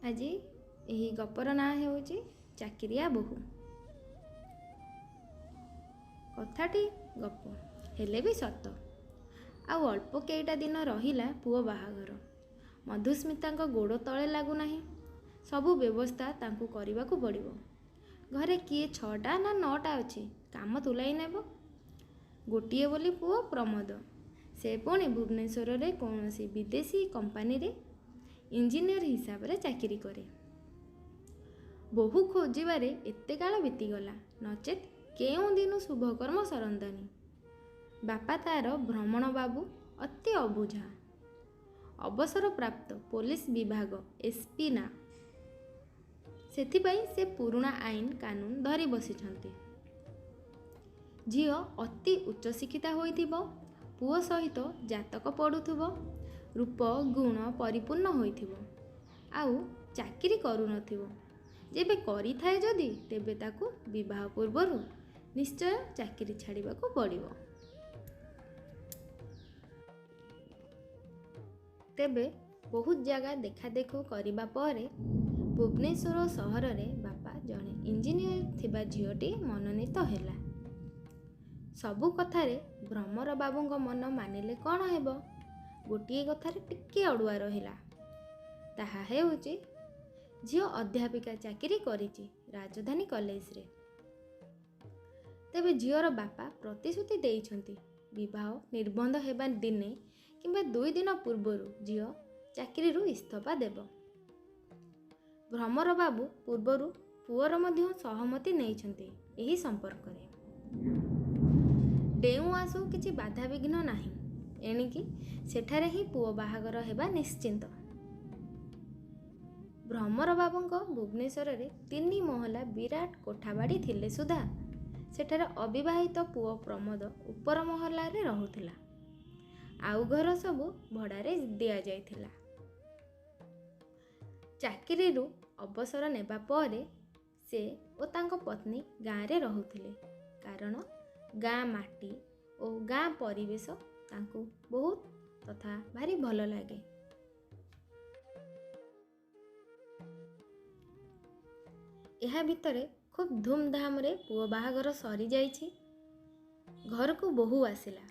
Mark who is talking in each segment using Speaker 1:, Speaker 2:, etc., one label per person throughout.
Speaker 1: ଆଜି ଏହି ଗପର ନାଁ ହେଉଛି ଚାକିରିଆ ବୋହୂ। କଥାଟି ଗପ ହେଲେ ବି ସତ। ଆଉ ଅଳ୍ପ କେଇଟା ଦିନ ରହିଲା ପୁଅ ବାହାଘର। ମଧୁସ୍ମିତାଙ୍କ ଗୋଡ଼ ତଳେ ଲାଗୁନାହିଁ। ସବୁ ବ୍ୟବସ୍ଥା ତାଙ୍କୁ କରିବାକୁ ପଡ଼ିବ। ଘରେ କିଏ 6ଟା ନା 9ଟା ଅଛି କାମ ତୁଲାଇ ନେବ। ଗୋଟିଏ ବୋଲି ପୁଅ ପ୍ରମୋଦ। ସେ ପୁଣି ଭୁବନେଶ୍ୱରରେ କୌଣସି ବିଦେଶୀ କମ୍ପାନୀରେ ଇଞ୍ଜିନିୟର ହିସାବରେ ଚାକିରି କରେ। ବୋହୂ ଖୋଜିବାରେ ଏତେ କାଳ ବିତିଗଲା, ନଚେତ୍ କେଉଁ ଦିନୁ ଶୁଭକର୍ମ ସରନ୍ତାଣି। ବାପା ତାର ଭ୍ରମଣ ବାବୁ ଅତି ଅବୁଝା। ଅବସରପ୍ରାପ୍ତ ପୋଲିସ ବିଭାଗ SP ନା। ସେଥିପାଇଁ ସେ ପୁରୁଣା ଆଇନ କାନୁନ ଧରି ବସିଛନ୍ତି। ଝିଅ ଅତି ଉଚ୍ଚଶିକ୍ଷିତା ହୋଇଥିବ, ପୁଅ ସହିତ ଜାତକ ପଡ଼ୁଥିବ, ରୂପ ଗୁଣ ପରିପୂର୍ଣ୍ଣ ହୋଇଥିବ, ଆଉ ଚାକିରି କରୁନଥିବ। ଯେବେ କରିଥାଏ ଯଦି ତେବେ ତାକୁ ବିବାହ ପୂର୍ବରୁ ନିଶ୍ଚୟ ଚାକିରି ଛାଡ଼ିବାକୁ ପଡ଼ିବ। ତେବେ ବହୁତ ଜାଗା ଦେଖାଦେଖୁ କରିବା ପରେ ଭୁବନେଶ୍ୱର ସହରରେ ବାପା ଜଣେ ଇଞ୍ଜିନିୟର ଥିବା ଝିଅଟି ମନୋନୀତ ହେଲା। ସବୁ କଥାରେ ଭ୍ରମର ବାବୁଙ୍କ ମନ ମାନିଲେ କ'ଣ ହେବ? ଗୋଟିଏ କଥାରେ ଟିକେ ଅଡ଼ୁଆ ରହିଲା। ତାହା ହେଉଛି ଝିଅ ଅଧ୍ୟାପିକା ଚାକିରି କରିଛି ରାଜଧାନୀ କଲେଜରେ। ତେବେ ଝିଅର ବାପା ପ୍ରତିଶ୍ରୁତି ଦେଇଛନ୍ତି ବିବାହ ନିର୍ବନ୍ଧ ହେବା ଦିନେ କିମ୍ବା 2 ଦିନ ପୂର୍ବରୁ ଝିଅ ଚାକିରିରୁ ଇସ୍ତଫା ଦେବ। ଭ୍ରମର ବାବୁ ପୂର୍ବରୁ ପୁଅର ମଧ୍ୟ ସହମତି ନେଇଛନ୍ତି ଏହି ସମ୍ପର୍କରେ। ଡେଉଁ ଆସୁ କିଛି ବାଧାବିଘ୍ନ ନାହିଁ। ଏଣିକି ସେଠାରେ ହିଁ ପୁଅ ବାହାଘର ହେବା ନିଶ୍ଚିନ୍ତ। ଭ୍ରମର ବାବୁଙ୍କ ଭୁବନେଶ୍ୱରରେ 3 ମହଲା ବିରାଟ କୋଠାବାଡ଼ି ଥିଲେ ସୁଦ୍ଧା ସେଠାରେ ଅବିବାହିତ ପୁଅ ପ୍ରମୋଦ ଉପର ମହଲାରେ ରହୁଥିଲା। ଆଉ ଘର ସବୁ ଭଡ଼ାରେ ଦିଆଯାଇଥିଲା। ଚାକିରିରୁ ଅବସର ନେବା ପରେ ସେ ଓ ତାଙ୍କ ପତ୍ନୀ ଗାଁରେ ରହୁଥିଲେ। କାରଣ ଗାଁ ମାଟି ଓ ଗାଁ ପରିବେଶ ତାଙ୍କୁ ବହୁତ ତଥା ଭାରି ଭଲ ଲାଗେ। ଏହା ଭିତରେ ଖୁବ୍ ଧୁମଧାମରେ ପୁଅ ବାହାଘର ସରିଯାଇଛି। ଘରକୁ ବୋହୂ ଆସିଲା।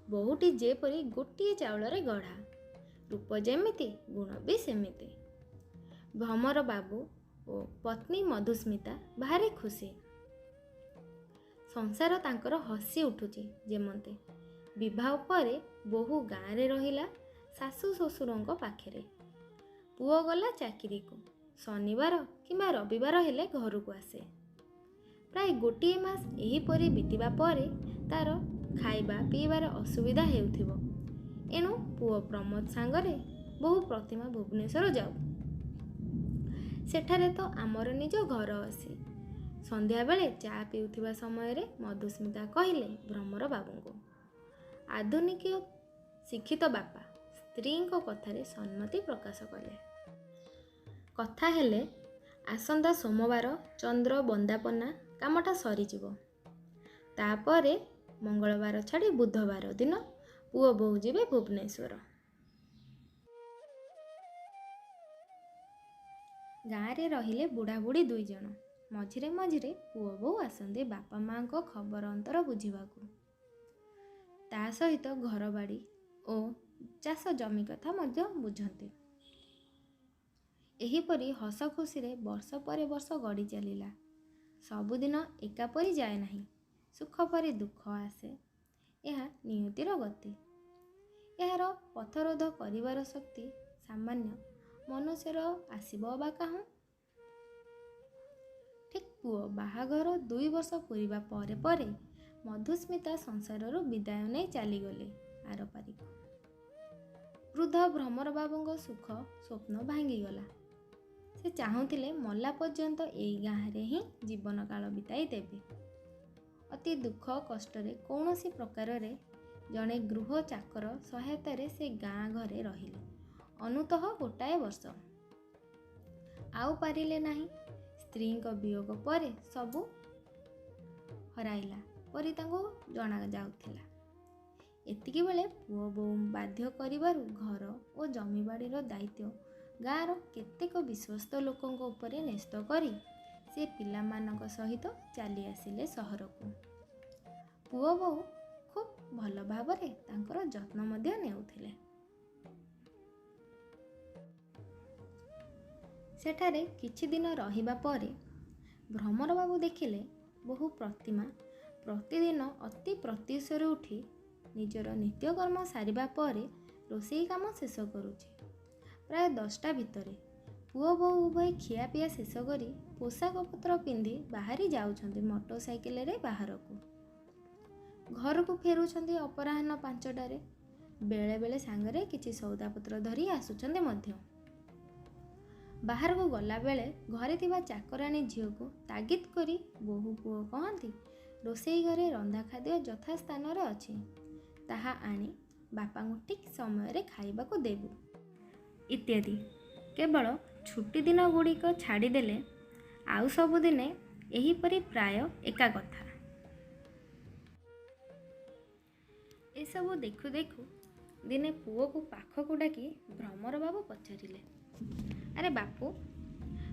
Speaker 1: ବୋହୂଟି ଯେପରି ଗୋଟିଏ ଚାଉଳରେ ଗଢ଼ା। ରୂପ ଯେମିତି ଗୁଣ ବି ସେମିତି। ଭ୍ରମର ବାବୁ ଓ ପତ୍ନୀ ମଧୁସ୍ମିତା ଭାରି ଖୁସି। ସଂସାର ତାଙ୍କର ହସି ଉଠୁଛି ଯେମନ୍ତେ। ବିବାହ ପରେ ବୋହୂ ଗାଁରେ ରହିଲା ଶାଶୁ ଶ୍ୱଶୁରଙ୍କ ପାଖରେ। ପୁଅ ଗଲା ଚାକିରିକୁ। ଶନିବାର କିମ୍ବା ରବିବାର ହେଲେ ଘରକୁ ଆସେ। ପ୍ରାୟ ଗୋଟିଏ ମାସ ଏହିପରି ବିତିବା ପରେ ତାର ଖାଇବା ପିଇବାରେ ଅସୁବିଧା ହେଉଥିବ। ଏଣୁ ପୁଅ ପ୍ରମୋଦ ସାଙ୍ଗରେ ବୋହୂ ପ୍ରତିମା ଭୁବନେଶ୍ୱର ଯାଉ। ସେଠାରେ ତ ଆମର ନିଜ ଘର ଅଛି। ସନ୍ଧ୍ୟାବେଳେ ଚା ପିଉଥିବା ସମୟରେ ମଧୁସ୍ମିତା କହିଲେ ଭ୍ରମର ବାବୁଙ୍କୁ। ଆଧୁନିକ ଶିକ୍ଷିତ ବାପା ସ୍ତ୍ରୀଙ୍କ କଥାରେ ସମ୍ମତି ପ୍ରକାଶ କଲେ। କଥା ହେଲେ ଆସନ୍ତା ସୋମବାର ଚନ୍ଦ୍ର ବନ୍ଦାପନା କାମଟା ସରିଯିବ। ତାପରେ ମଙ୍ଗଳବାର ଛାଡ଼ି ବୁଧବାର ଦିନ ପୁଅ ବୋହୂ ଯିବେ ଭୁବନେଶ୍ୱର। ଗାଁରେ ରହିଲେ ବୁଢ଼ାବୁଢ଼ୀ 2 ଜଣ। ମଝିରେ ମଝିରେ ପୁଅ ବୋହୂ ଆସନ୍ତି ବାପା ମାଆଙ୍କ ଖବର ଅନ୍ତର ବୁଝିବାକୁ। ତା ସହିତ ଘରବାଡ଼ି ଓ ଚାଷ ଜମି କଥା ମଧ୍ୟ ବୁଝନ୍ତି। ଏହିପରି ହସ ଖୁସିରେ ବର୍ଷ ପରେ ବର୍ଷ ଗଡ଼ି ଚାଲିଲା। ସବୁଦିନ ଏକାପରି ଯାଏ ନାହିଁ। ସୁଖ ପରେ ଦୁଃଖ ଆସେ। ଏହା ନିୟତିର ଗତି। ଏହାର ପଥରୋଧ କରିବାର ଶକ୍ତି ସାମାନ୍ୟ ମନୁଷ୍ୟର ଆସିବ ବା କାହୁଁ? ଠିକ୍ ପୁଅ ବାହାଘର 2 ବର୍ଷ ପୂରିବା ପରେ ପରେ ମଧୁସ୍ମିତା ସଂସାରରୁ ବିଦାୟ ନେଇ ଚାଲିଗଲେ ଆରପାରିକୁ। ବୃଦ୍ଧ ଭ୍ରମର ବାବୁଙ୍କ ସୁଖ ସ୍ୱପ୍ନ ଭାଙ୍ଗିଗଲା। ସେ ଚାହୁଁଥିଲେ ମଲା ପର୍ଯ୍ୟନ୍ତ ଏଇ ଗାଁରେ ହିଁ ଜୀବନ କାଳ ବିତାଇ ଦେବେ। ଅତି ଦୁଃଖ କଷ୍ଟରେ କୌଣସି ପ୍ରକାରରେ ଜଣେ ଗୃହ ଚାକର ସହାୟତାରେ ସେ ଗାଁ ଘରେ ରହିଲେ ଅନୁତଃ ଗୋଟାଏ ବର୍ଷ। ଆଉ ପାରିଲେ ନାହିଁ। ସ୍ତ୍ରୀଙ୍କ ବିୟୋଗ ପରେ ସବୁ ହରାଇଲା ପରି ତାଙ୍କୁ ଜଣାଯାଉଥିଲା। ଏତିକିବେଳେ ପୁଅ ବୋହୂ ବାଧ୍ୟ କରିବାରୁ ଘର ଓ ଜମିବାଡ଼ିର ଦାୟିତ୍ୱ ଗାଁର କେତେକ ବିଶ୍ୱସ୍ତ ଲୋକଙ୍କ ଉପରେ ନ୍ୟସ୍ତ କରି ସେ ପିଲାମାନଙ୍କ ସହିତ ଚାଲି ଆସିଲେ ସହରକୁ। ପୁଅ ବୋହୂ ଖୁବ୍ ଭଲ ଭାବରେ ତାଙ୍କର ଯତ୍ନ ମଧ୍ୟ ନେଉଥିଲେ। ସେଠାରେ କିଛି ଦିନ ରହିବା ପରେ ଭ୍ରମର ବାବୁ ଦେଖିଲେ ବୋହୂ ପ୍ରତିମା ପ୍ରତିଦିନ ଅତି ପ୍ରତ୍ୟୁଷରୁ ଉଠି ନିଜର ନିତ୍ୟକର୍ମ ସାରିବା ପରେ ରୋଷେଇ କାମ ଶେଷ କରୁଛି। ପ୍ରାୟ 10ଟା ଭିତରେ ପୁଅ ବୋହୂ ଉଭୟ ଖିଆପିଆ ଶେଷ କରି ପୋଷାକ ପତ୍ର ପିନ୍ଧି ବାହାରି ଯାଉଛନ୍ତି ମୋଟର ସାଇକେଲରେ ବାହାରକୁ। ଘରକୁ ଫେରୁଛନ୍ତି ଅପରାହ୍ନ 5ଟାରେ। ବେଳେବେଳେ ସାଙ୍ଗରେ କିଛି ସଉଦାପତ୍ର ଧରି ଆସୁଛନ୍ତି ମଧ୍ୟ। ବାହାରକୁ ଗଲାବେଳେ ଘରେ ଥିବା ଚାକରାଣୀ ଝିଅକୁ ତାଗିଦ କରି ବୋହୂ ପୁଅ କହନ୍ତି, ରୋଷେଇ ଘରେ ରନ୍ଧା ଖାଦ୍ୟ ଯଥାସ୍ଥାନରେ ଅଛି, ତାହା ଆଣି ବାପାଙ୍କୁ ଠିକ୍ ସମୟରେ ଖାଇବାକୁ ଦେବୁ ଇତ୍ୟାଦି। କେବଳ ଛୁଟି ଦିନ ଗୁଡ଼ିକ ଛାଡ଼ିଦେଲେ ଆଉ ସବୁଦିନେ ଏହିପରି ପ୍ରାୟ ଏକା କଥା। ଏସବୁ ଦେଖୁ ଦେଖୁ ଦିନେ ପୁଅକୁ ପାଖକୁ ଡାକି ଭ୍ରମର ବାବୁ ପଚାରିଲେ, ଆରେ ବାପୁ,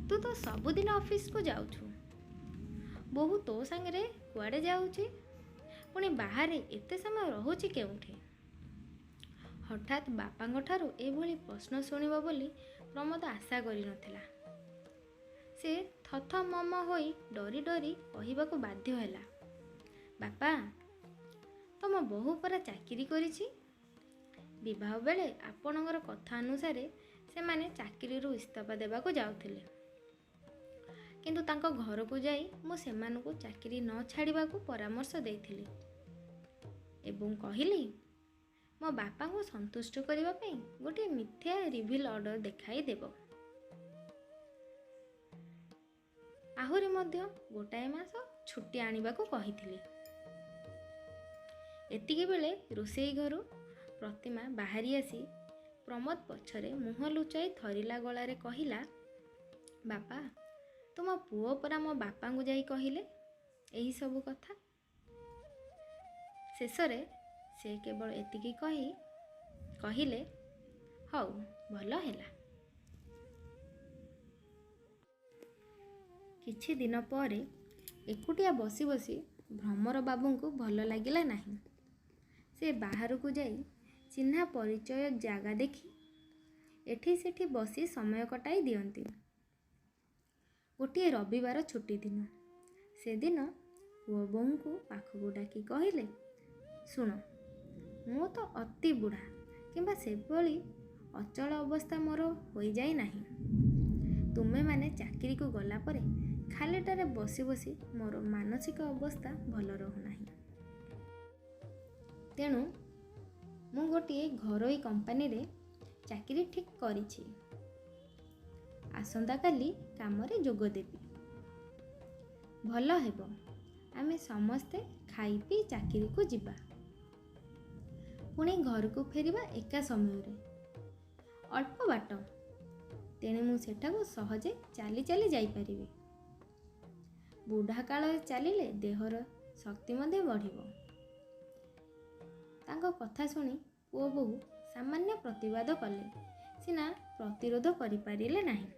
Speaker 1: ତୁ ତ ସବୁଦିନ ଅଫିସକୁ ଯାଉଛୁ, ବୋହୂ ତୋ ସାଙ୍ଗରେ କୁଆଡ଼େ ଯାଉଛି, ପୁଣି ବାହାରେ ଏତେ ସମୟ ରହୁଛି କେଉଁଠି? ହଠାତ୍ ବାପାଙ୍କ ଠାରୁ ଏଭଳି ପ୍ରଶ୍ନ ଶୁଣିବ ବୋଲି ପ୍ରମୋଦ ଆଶା କରିନଥିଲା। ସେ ଥତମମ ହୋଇ ଡରି ଡରି କହିବାକୁ ବାଧ୍ୟ ହେଲା, ବାପା, ତମ ବୋହୂ ପରା ଚାକିରି କରିଛି। ବିବାହ ବେଳେ ଆପଣଙ୍କର କଥା ଅନୁସାରେ ସେମାନେ ଚାକିରିରୁ ଇସ୍ତଫା ଦେବାକୁ ଯାଉଥିଲେ, କିନ୍ତୁ ତାଙ୍କ ଘରକୁ ଯାଇ ମୁଁ ସେମାନଙ୍କୁ ଚାକିରି ନ ଛାଡ଼ିବାକୁ ପରାମର୍ଶ ଦେଇଥିଲି ଏବଂ କହିଲି ମୋ ବାପାଙ୍କୁ ସନ୍ତୁଷ୍ଟ କରିବା ପାଇଁ ଗୋଟିଏ ମିଥ୍ୟା ରିଭିଲ୍ ଅର୍ଡ଼ର ଦେଖାଇ ଦେବ। ଆହୁରି ମଧ୍ୟ ଗୋଟାଏ ମାସ ଛୁଟି ଆଣିବାକୁ କହିଥିଲି। ଏତିକି ବେଳେ ରୋଷେଇ ଘରୁ ପ୍ରତିମା ବାହାରି ଆସି ପ୍ରମୋଦ ପଛରେ ମୁହଁ ଲୁଚାଇ ଥରିଲା ଗଳାରେ କହିଲା, ବାପା, ତୁମ ପୁଅ ପରା ମୋ ବାପାଙ୍କୁ ଯାଇ କହିଲେ ଏହିସବୁ କଥା। ଶେଷରେ ସେ କେବଳ ଏତିକି କହିଲେ, ହଉ, ଭଲ ହେଲା। କିଛି ଦିନ ପରେ ଏକୁଟିଆ ବସି ବସି ଭ୍ରମର ବାବୁଙ୍କୁ ଭଲ ଲାଗିଲା ନାହିଁ। ସେ ବାହାରକୁ ଯାଇ ଚିହ୍ନା ପରିଚୟ ଜାଗା ଦେଖି ଏଠି ସେଠି ବସି ସମୟ କଟାଇ ଦିଅନ୍ତି। ଗୋଟିଏ ରବିବାର ଛୁଟି ଦିନ। ସେଦିନ ପୁଅ ବୋହୂଙ୍କୁ ପାଖକୁ ଡାକି କହିଲେ, ଶୁଣ, ମୁଁ ତ ଅତି ବୁଢ଼ା କିମ୍ବା ସେଭଳି ଅଚଳ ଅବସ୍ଥା ମୋର ହୋଇଯାଇ ନାହିଁ। ତୁମେମାନେ ଚାକିରିକୁ ଗଲା ପରେ ଖାଲିଟାରେ ବସି ବସି ମୋର ମାନସିକ ଅବସ୍ଥା ଭଲ ରହୁନାହିଁ। ତେଣୁ ମୁଁ ଗୋଟିଏ ଘରୋଇ କମ୍ପାନୀରେ ଚାକିରି ଠିକ୍ କରିଛି। ଆସନ୍ତାକାଲି କାମରେ ଯୋଗ ଦେବି। ଭଲ ହେବ, ଆମେ ସମସ୍ତେ ଖାଇ ପିଇ ଚାକିରିକୁ ଯିବା, ପୁଣି ଘରକୁ ଫେରିବା ଏକା ସମୟରେ। ଅଳ୍ପ ବାଟ, ତେଣୁ ମୁଁ ସେଠାକୁ ସହଜେ ଚାଲି ଚାଲି ଯାଇପାରିବି। ବୁଢ଼ା କାଳରେ ଚାଲିଲେ ଦେହର ଶକ୍ତି ମଧ୍ୟ ବଢ଼ିବ। ତାଙ୍କ କଥା ଶୁଣି ପୁଅ ବୋହୂ ସାମାନ୍ୟ ପ୍ରତିବାଦ କଲେ ସିନା ପ୍ରତିରୋଧ କରିପାରିଲେ ନାହିଁ।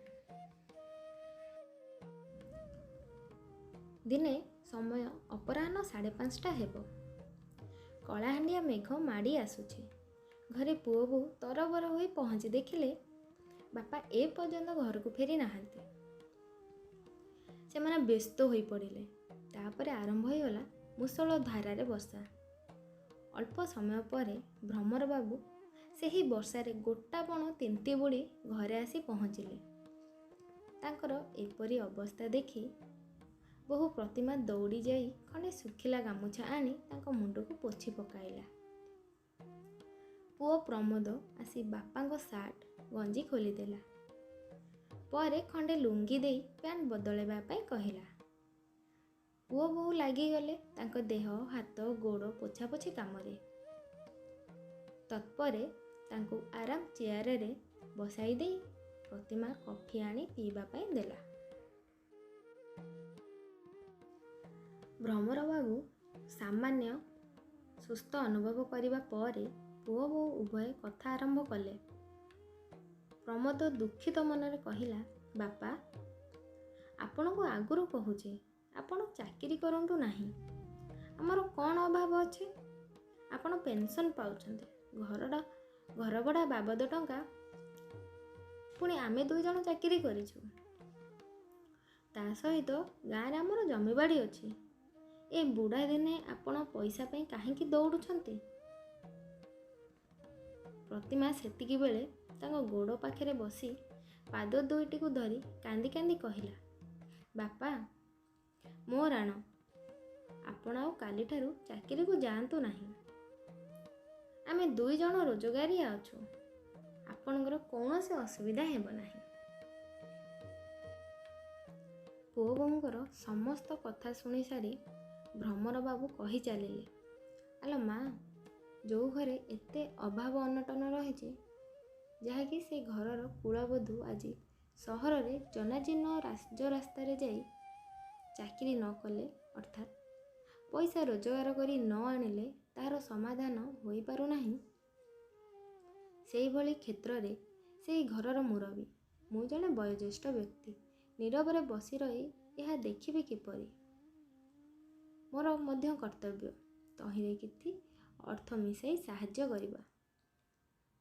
Speaker 1: ଦିନେ ସମୟ ଅପରାହ୍ନ 5:30 ହେବ। କଳାହାଣ୍ଡିଆ ମେଘ ମାଡ଼ି ଆସୁଛି। ଘରେ ପୁଅ ବୋହୂ ତରବର ହୋଇ ପହଞ୍ଚି ଦେଖିଲେ ବାପା ଏପର୍ଯ୍ୟନ୍ତ ଘରକୁ ଫେରି ନାହାନ୍ତି। ସେମାନେ ବ୍ୟସ୍ତ ହୋଇ ପଡ଼ିଲେ। ତାପରେ ଆରମ୍ଭ ହୋଇଗଲା ମୁଷଳ ଧାରାରେ ବର୍ଷା। ଅଳ୍ପ ସମୟ ପରେ ଭ୍ରମର ବାବୁ ସେହି ବର୍ଷାରେ ଗୋଟାପଣ ତିନ୍ତି ବୁଡ଼ି ଘରେ ଆସି ପହଞ୍ଚିଲେ। ତାଙ୍କର ଏପରି ଅବସ୍ଥା ଦେଖି ବୋହୂ ପ୍ରତିମା ଦୌଡ଼ି ଯାଇ ଖଣ୍ଡେ ଶୁଖିଲା ଗାମୁଛା ଆଣି ତାଙ୍କ ମୁଣ୍ଡକୁ ପୋଛି ପକାଇଲା। ପୁଅ ପ୍ରମୋଦ ଆସି ବାପାଙ୍କ ସାର୍ଟ ଗଞ୍ଜି ଖୋଲିଦେଲା। ପରେ ଖଣ୍ଡେ ଲୁଙ୍ଗି ଦେଇ ପ୍ୟାଣ୍ଟ ବଦଳାଇବା ପାଇଁ କହିଲା। ପୁଅ ବୋହୂ ଲାଗିଗଲେ ତାଙ୍କ ଦେହ ହାତ ଗୋଡ଼ ପୋଛାପୋଛି କାମରେ। ତତ୍ପରେ ତାଙ୍କୁ ଆରାମ ଚେୟାରରେ ବସାଇ ଦେଇ ପ୍ରତିମା କଫି ଆଣି ପିଇବା ପାଇଁ ଦେଲା। ଭ୍ରମର ବାବୁ ସାମାନ୍ୟ ସୁସ୍ଥ ଅନୁଭବ କରିବା ପରେ ପୁଅ ବୋହୂ ଉଭୟ କଥା ଆରମ୍ଭ କଲେ। ପ୍ରମୋଦ ଦୁଃଖିତ ମନରେ କହିଲା, ବାପା, ଆପଣଙ୍କୁ ଆଗରୁ କହୁଛି ଆପଣ ଚାକିରି କରନ୍ତୁ ନାହିଁ। ଆମର କ'ଣ ଅଭାବ ଅଛି? ଆପଣ ପେନସନ୍ ପାଉଛନ୍ତି, ଘର ଭଡ଼ା ବାବଦ ଟଙ୍କା ପୁଣି ଆମେ 2 ଜଣ ଚାକିରି କରିଛୁ। ତା ସହିତ ଗାଁରେ ଆମର ଜମିବାଡ଼ି ଅଛି। ଏ ବୁଢ଼ା ଦିନେ ଆପଣ ପଇସା ପାଇଁ କାହିଁକି ଦୌଡ଼ୁଛନ୍ତି? ପ୍ରତିମା ସେତିକି ବେଳେ ତାଙ୍କ ଗୋଡ଼ ପାଖରେ ବସି ପାଦ ଦୁଇଟିକୁ ଧରି କାନ୍ଦି କାନ୍ଦି କହିଲା, ବାପା, ମୋ ରାଣ, ଆପଣ ଆଉ କାଲିଠାରୁ ଚାକିରିକୁ ଯାଆନ୍ତୁ ନାହିଁ। ଆମେ 2 ଜଣ ରୋଜଗାରିଆ ଅଛୁ। ଆପଣଙ୍କର କୌଣସି ଅସୁବିଧା ହେବ ନାହିଁ। ପୁଅ ବୋହୂଙ୍କର ସମସ୍ତ କଥା ଶୁଣି ସାରି ଭ୍ରମର ବାବୁ କହି ଚାଲିଲେ, ଆଲୋ ମା, ଯେଉଁ ଘରେ ଏତେ ଅଭାବ ଅନଟନ ରହିଛି, ଯାହାକି ସେ ଘରର କୁଳବଧୂ ଆଜି ସହରରେ ଜନାଜୀର୍ଣ୍ଣ ରାଜରାସ୍ତାରେ ଯାଇ ଚାକିରି ନ କଲେ, ଅର୍ଥାତ୍ ପଇସା ରୋଜଗାର କରି ନ ଆଣିଲେ ତାହାର ସମାଧାନ ହୋଇପାରୁନାହିଁ, ସେହିଭଳି କ୍ଷେତ୍ରରେ ସେହି ଘରର ମୁରବୀ ମୁଁ ଜଣେ ବୟୋଜ୍ୟେଷ୍ଠ ବ୍ୟକ୍ତି ନୀରବରେ ବସି ରହି ଏହା ଦେଖିବି କିପରି? ମୋର ମଧ୍ୟ କର୍ତ୍ତବ୍ୟ ତହିଁରେ କିଛି ଅର୍ଥ ମିଶାଇ ସାହାଯ୍ୟ କରିବା।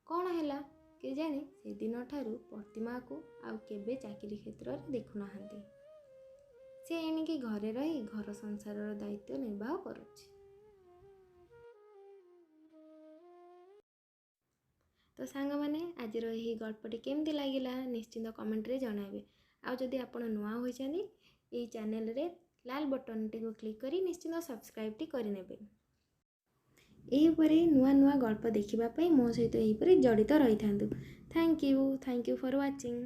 Speaker 1: କ'ଣ ହେଲା କେଜାଣି ସେଦିନଠାରୁ ପ୍ରତିମାକୁ ଆଉ କେବେ ଚାକିରି କ୍ଷେତ୍ରରେ ଦେଖୁନାହାନ୍ତି। ସେ ଏଣିକି ଘରେ ରହି ଘର ସଂସାରର ଦାୟିତ୍ୱ ନିର୍ବାହ କରୁଛି। ତ ସାଙ୍ଗମାନେ, ଆଜିର ଏହି ଗଳ୍ପଟି କେମିତି ଲାଗିଲା ନିଶ୍ଚିନ୍ତ କମେଣ୍ଟରେ ଜଣାଇବେ। ଆଉ ଯଦି ଆପଣ ନୂଆ ହୋଇଛନ୍ତି, ଏହି ଚ୍ୟାନେଲରେ ଲାଲ ବଟନଟିକୁ କ୍ଲିକ୍ କରି ନିଶ୍ଚିନ୍ତ ସବସ୍କ୍ରାଇବ୍ଟି କରିନେବେ। ଏହିପରି ନୂଆ ନୂଆ ଗଳ୍ପ ଦେଖିବା ପାଇଁ ମୋ ସହିତ ଏହିପରି ଜଡ଼ିତ ରହିଥାନ୍ତୁ। Thank you for watching.